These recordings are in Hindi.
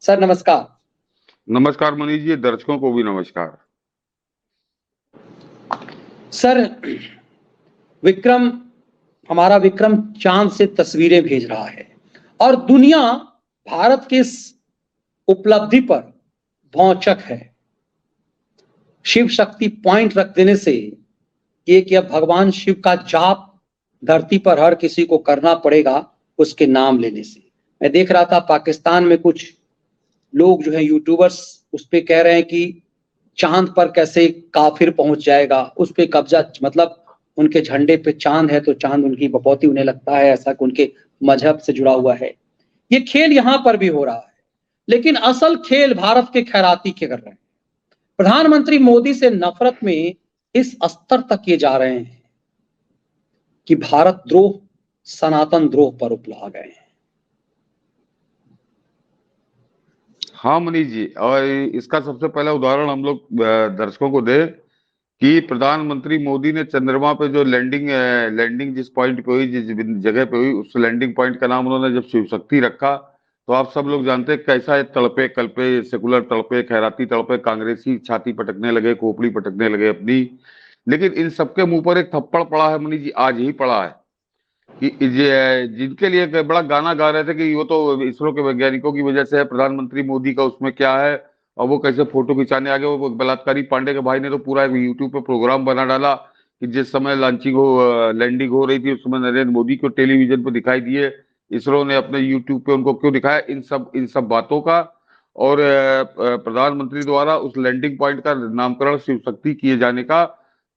सर नमस्कार। नमस्कार मनीष जी, दर्शकों को भी नमस्कार। सर विक्रम हमारा विक्रम चांद से तस्वीरें भेज रहा है और दुनिया भारत के इस उपलब्धि पर भौचक है। शिव शक्ति पॉइंट रख देने से ये कि अब भगवान शिव का जाप धरती पर हर किसी को करना पड़ेगा उसके नाम लेने से। मैं देख रहा था पाकिस्तान में कुछ लोग जो है यूट्यूबर्स उस पे कह रहे हैं कि चांद पर कैसे काफिर पहुंच जाएगा, उस पे कब्जा, मतलब उनके झंडे पे चांद है तो चांद उनकी बपौती उन्हें लगता है, ऐसा कि उनके मजहब से जुड़ा हुआ है। ये खेल यहां पर भी हो रहा है, लेकिन असल खेल भारत के खैराती के कर रहे हैं। प्रधानमंत्री मोदी से नफरत में इस स्तर तक ये जा रहे हैं कि भारत द्रोह, सनातन द्रोह पर उपला गए हैं। हाँ मनीष जी, और इसका सबसे पहला उदाहरण हम लोग दर्शकों को दे कि प्रधानमंत्री मोदी ने चंद्रमा पे जो लैंडिंग जिस पॉइंट पे हुई, जिस जगह पे हुई, उस लैंडिंग पॉइंट का नाम उन्होंने जब शिव शक्ति रखा, तो आप सब लोग जानते हैं कैसा ये तड़पे कल्पे, सेकुलर तड़पे, खैराती तड़पे, कांग्रेसी छाती पटकने लगे, खोपड़ी पटकने लगे अपनी। लेकिन इन सबके मुंह पर एक थप्पड़ पड़ा है मनीष जी, आज ही पड़ा है कि जिनके लिए एक बड़ा गाना गा रहे थे कि वो तो इसरो के वैज्ञानिकों की वजह से है, प्रधानमंत्री मोदी का उसमें क्या है, और वो कैसे फोटो खिंचाने आ गए। वो बलात्कारी पांडे के भाई ने तो पूरा यूट्यूब पे प्रोग्राम बना डाला कि जिस समय लैंडिंग हो रही थी उस समय नरेंद्र मोदी को टेलीविजन पे दिखाई दिए, इसरो ने अपने यूट्यूब पे उनको क्यों दिखाया, इन सब बातों का। और प्रधानमंत्री द्वारा उस लैंडिंग पॉइंट का नामकरण शिव शक्ति किए जाने का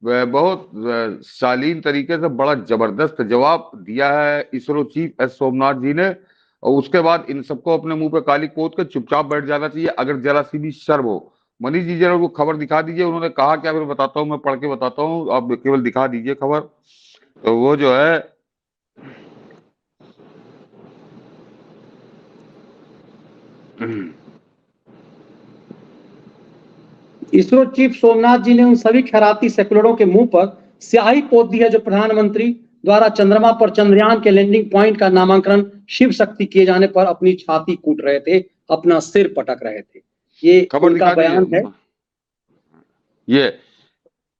बहुत शालीन तरीके से बड़ा जबरदस्त जवाब दिया है इसरो चीफ एस सोमनाथ जी ने। और उसके बाद इन सबको अपने मुंह पे काली पोत के चुपचाप बैठ जाना चाहिए अगर जरा सी भी शर्म हो। मनीष जी जरा वो खबर दिखा दीजिए, उन्होंने कहा क्या, फिर बताता हूँ, मैं पढ़ के बताता हूँ, आप केवल दिखा दीजिए खबर। तो वो जो है इसरो चीफ सोमनाथ जी ने उन सभी खैराती सेकुलरों के मुंह पर स्याही पोत दी है जो प्रधानमंत्री द्वारा चंद्रमा पर चंद्रयान के लैंडिंग पॉइंट का नामांकन शिव शक्ति किए जाने पर अपनी छाती कूट रहे थे, अपना सिर पटक रहे थे। ये खबर उनका दिखा बयान है। दीजिए। ये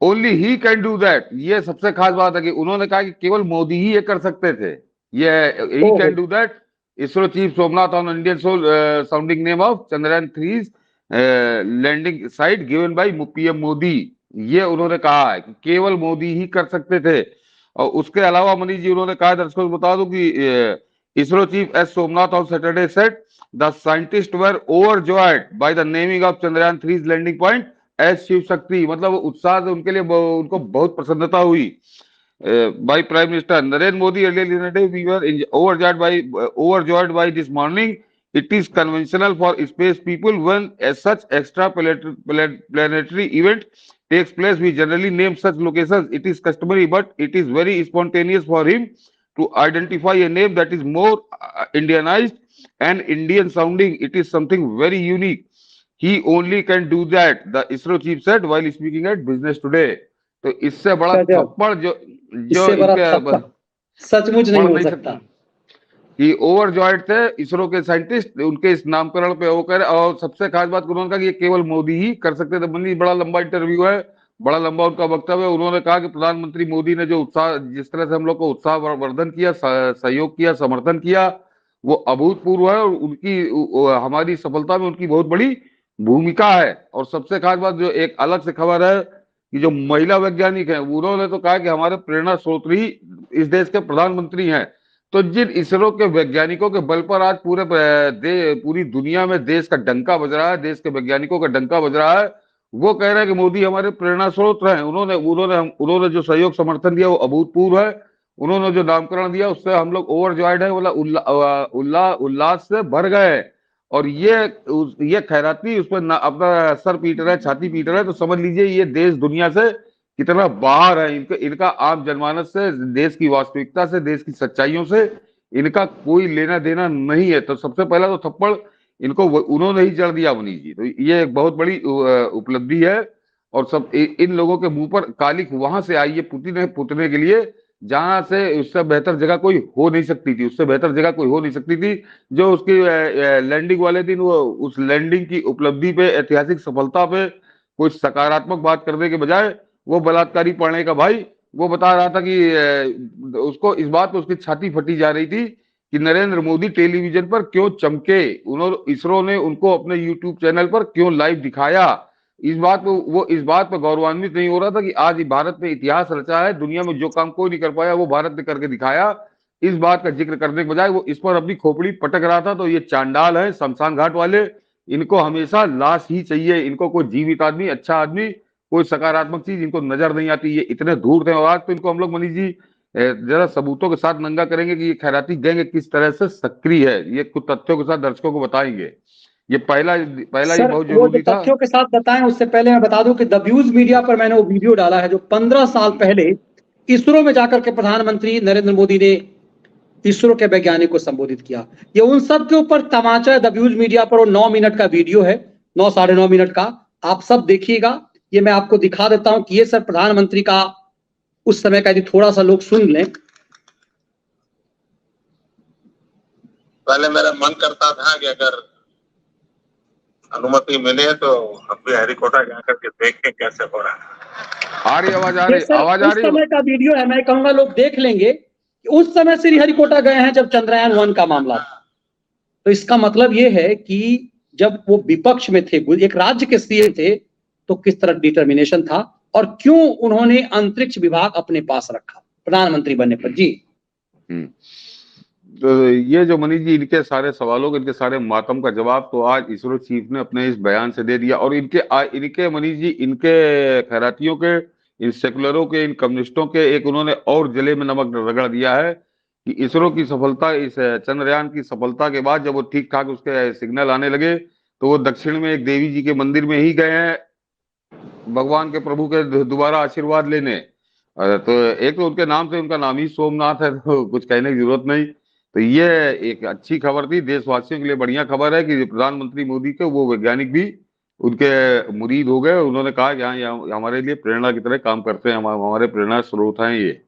only he can do that, ये सबसे खास बात है कि उन्होंने कहा कि केवल मोदी ही ये कर सकते थे। ये ही can do that. ISRO chief Somnath on Indian soul sounding name of Chandrayaan 3 landing site given by PM Modi. ये उन्होंने कहा है कि केवल मोदी ही कर सकते थे। और उसके अलावा मनीष जी उन्होंने कहा, दर्शकों को बता दूं कि ISRO chief S Somnath on Saturday said the scientist were overjoyed by the naming of Chandrayaan 3 landing point as Shiv Shakti. मतलब उत्साह से उनके लिए उनको बहुत प्रसन्नता हुई। By prime minister Narendra Modi earlier we were overjoyed by this morning. It is conventional for space people when as such extra planetary event takes place. We generally name such locations. It is customary, but it is very spontaneous for him to identify a name that is more Indianized and Indian sounding. It is something very unique. He only can do that, the ISRO chief said while speaking at Business Today. तो इससे बड़ा थप्पड़ जो इससे बड़ा थप्पड़ सचमुच नहीं हो सकता कि ओवरजॉयड थे इसरो के साइंटिस्ट उनके इस नामकरण पे होकर। और सबसे खास बात उन्होंने कहा कि ये केवल मोदी ही कर सकते थे। बनी बड़ा लंबा इंटरव्यू है, बड़ा लंबा उनका वक्तव्य है। उन्होंने कहा कि प्रधानमंत्री मोदी ने जो उत्साह, जिस तरह से हम लोग को उत्साह वर्धन किया, सहयोग किया, समर्थन किया, वो अभूतपूर्व है और उनकी हमारी सफलता में उनकी बहुत बड़ी भूमिका है। और सबसे खास बात जो एक अलग से खबर है कि जो महिला वैज्ञानिक हैं उन्होंने तो कहा कि हमारे प्रेरणा स्रोत ही इस देश के प्रधानमंत्री हैं। तो जिन इसरो के वैज्ञानिकों के बल पर आज पूरी दुनिया में देश का डंका बज रहा है, देश के वैज्ञानिकों का डंका बज रहा है, वो कह रहे हैं कि मोदी हमारे प्रेरणा स्रोत हैं। उन्होंने जो सहयोग समर्थन दिया वो अभूतपूर्व है। उन्होंने जो नामकरण दिया उससे हम लोग ओवरजॉयड है, उल्लास से भर गए। और ये खैराती उस पर अपना सर पीट रहा है, छाती पीट रहा है। तो समझ लीजिए ये देश दुनिया से कितना बाहर है। इनका आम जनमानस से, देश की वास्तविकता से, देश की सच्चाइयों से इनका कोई लेना देना नहीं है। तो सबसे पहला तो थप्पड़ इनको उन्होंने ही जड़ दिया मनीष जी। तो ये एक बहुत बड़ी उपलब्धि है। और सब इन लोगों के मुंह पर कालिक वहां से आई है पुतने के लिए जहां से उससे बेहतर जगह कोई हो नहीं सकती थी, उससे बेहतर जगह कोई हो नहीं सकती थी। जो उसकी लैंडिंग वाले दिन वो उस लैंडिंग की उपलब्धि पे, ऐतिहासिक सफलता पे कोई सकारात्मक बात करने के बजाय वो बलात्कारी पढ़ने का भाई वो बता रहा था कि उसको इस बात पे उसकी छाती फटी जा रही थी कि नरेंद्र मोदी टेलीविजन पर क्यों चमके, उन्होंने इसरो ने उनको अपने यूट्यूब चैनल पर क्यों लाइव दिखाया। इस बात को वो इस बात पर गौरवान्वित नहीं हो रहा था कि आज भारत ने इतिहास रचा है, दुनिया में जो काम कोई नहीं कर पाया वो भारत ने करके दिखाया। इस बात का जिक्र करने के बजाय वो इस पर अपनी खोपड़ी पटक रहा था। तो ये चांडाल है शमशान घाट वाले, इनको हमेशा लाश ही चाहिए, इनको कोई जीवित आदमी, अच्छा आदमी, कोई सकारात्मक चीज इनको नजर नहीं आती। ये इतने धूर्त हैं। और आज तो इनको हम लोग मनीष जी जरा सबूतों के साथ नंगा करेंगे कि ये खैराती गैंग किस तरह से सक्रिय है, ये कुछ तथ्यों के साथ दर्शकों को बताएंगे। ये पहला पहला ये सर बहुत वो जो जरूरी था। तथ्यों के साथ बताएं उससे पहले मैं बता दूं कि द व्यूज मीडिया पर मैंने वो वीडियो डाला है जो 15 साल पहले इसरो में जाकर के प्रधानमंत्री नरेंद्र मोदी ने इसरो के वैज्ञानिक को संबोधित किया। ये उन सब के ऊपर तमाचा है। द व्यूज मीडिया पर वो 9 मिनट का वीडियो है, 9 साढ़े 9 मिनट का, आप सब देखिएगा। ये मैं आपको दिखा देता हूं कि ये सर प्रधानमंत्री का उस समय का, यदि थोड़ा सा लोग सुन लें। पहले मेरा मन करता था कि अगर अनुमति मिले तो हम भी हरिकोटा जाकर के देखें कैसे हो रहा है। आ रही आवाज, आ ये रही सर आवाज, आ उस रही समय का वीडियो है, मैं कहूंगा लोग देख लेंगे कि उस समय श्रीहरिकोटा गए हैं जब चंद्रयान 1 का मामला था। तो इसका मतलब ये है कि जब वो विपक्ष में थे, एक राज्य के सीएम थे, तो किस तरह डिटर्मिनेशन था और क्यों उन्होंने अंतरिक्ष विभाग अपने पास रखा प्रधानमंत्री बनने पर। जी तो ये जो मनीष जी इनके सारे सवालों के, इनके सारे मातम का जवाब तो आज इसरो चीफ ने अपने इस बयान से दे दिया। और इनके मनीष जी, इनके खैरातियों के, इन सेकुलरों के, इन कम्युनिस्टों के एक उन्होंने और जले में नमक रगड़ दिया है कि इसरो की सफलता, इस चंद्रयान की सफलता के बाद जब वो ठीक ठाक उसके सिग्नल आने लगे तो वो दक्षिण में एक देवी जी के मंदिर में ही गए हैं भगवान के प्रभु के दोबारा आशीर्वाद लेने। तो एक तो उनके नाम से, उनका नाम ही सोमनाथ है, तो कुछ कहने की जरूरत नहीं। तो ये एक अच्छी खबर थी, देशवासियों के लिए बढ़िया खबर है कि प्रधानमंत्री मोदी के वो वैज्ञानिक भी उनके मुरीद हो गए। उन्होंने कहा कि हाँ, ये हमारे लिए प्रेरणा की तरह काम करते हैं, हमारे प्रेरणा स्रोत हैं ये।